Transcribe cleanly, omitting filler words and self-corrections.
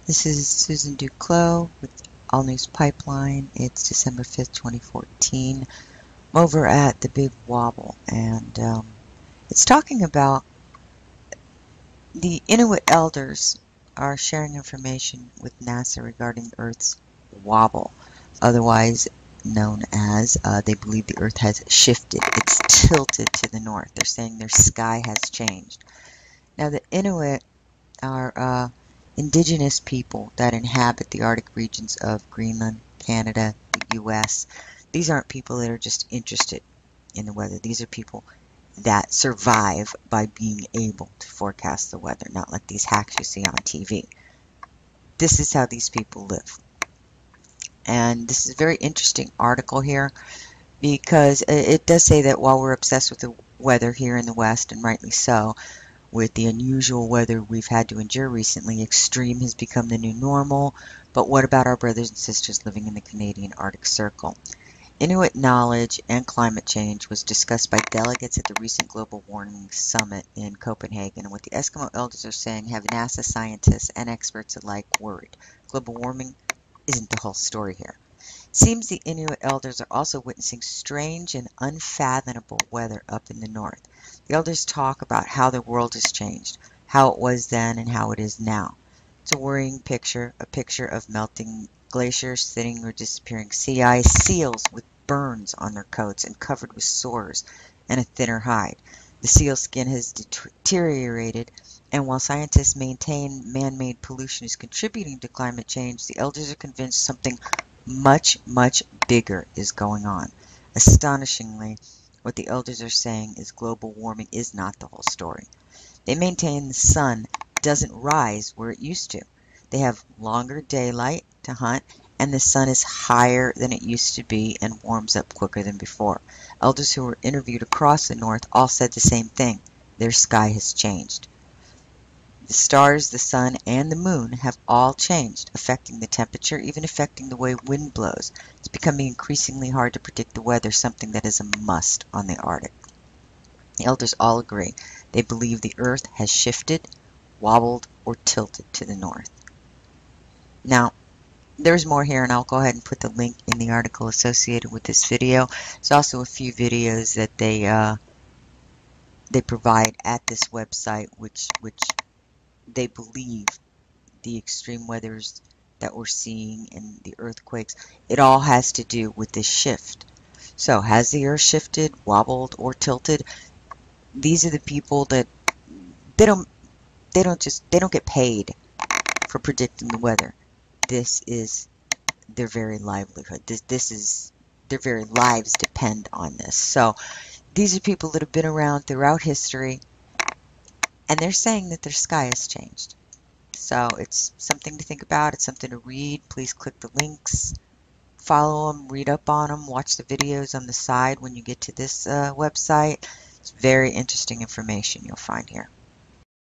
This is Susan Duclos with All News Pipeline. It's December 5th, 2014. I'm over at the Big Wobble, and it's talking about the Inuit elders are sharing information with NASA regarding Earth's wobble, otherwise known as they believe the Earth has shifted. It's tilted to the north. They're saying their sky has changed. Now, the Inuit are indigenous people that inhabit the Arctic regions of Greenland, Canada, the U.S. These aren't people that are just interested in the weather. These are people that survive by being able to forecast the weather, not like these hacks you see on TV. This is how these people live. And this is a very interesting article here because it does say that while we're obsessed with the weather here in the West, and rightly so, with the unusual weather we've had to endure recently, extreme has become the new normal. But what about our brothers and sisters living in the Canadian Arctic Circle? Inuit knowledge and climate change was discussed by delegates at the recent Global Warming Summit in Copenhagen, and what the Eskimo elders are saying have NASA scientists and experts alike worried. Global warming isn't the whole story here. Seems the Inuit elders are also witnessing strange and unfathomable weather up in the north. The elders talk about how the world has changed, how it was then and how it is now. It's a worrying picture, a picture of melting glaciers, thinning or disappearing sea ice, seals with burns on their coats and covered with sores and a thinner hide. The seal skin has deteriorated, and while scientists maintain man-made pollution is contributing to climate change, the elders are convinced something much, much bigger is going on. Astonishingly, what the elders are saying is global warming is not the whole story. They maintain the sun doesn't rise where it used to. They have longer daylight to hunt, and the sun is higher than it used to be and warms up quicker than before. Elders who were interviewed across the north all said the same thing. Their sky has changed. The stars, the sun, and the moon have all changed, affecting the temperature, even affecting the way wind blows. It's becoming increasingly hard to predict the weather, something that is a must on the Arctic. The elders all agree. They believe the Earth has shifted, wobbled, or tilted to the north. Now, there's more here, and I'll go ahead and put the link in the article associated with this video. There's also a few videos that they provide at this website, which they believe the extreme weathers that we're seeing and the earthquakes, it all has to do with this shift. So has the earth shifted, wobbled, or tilted? These are the people that they don't get paid for predicting the weather. This is their very livelihood. This is their very lives depend on this. So these are people that have been around throughout history, and they're saying that their sky has changed. So it's something to think about. It's something to read. Please click the links, follow them, read up on them, watch the videos on the side when you get to this website. It's very interesting information you'll find here.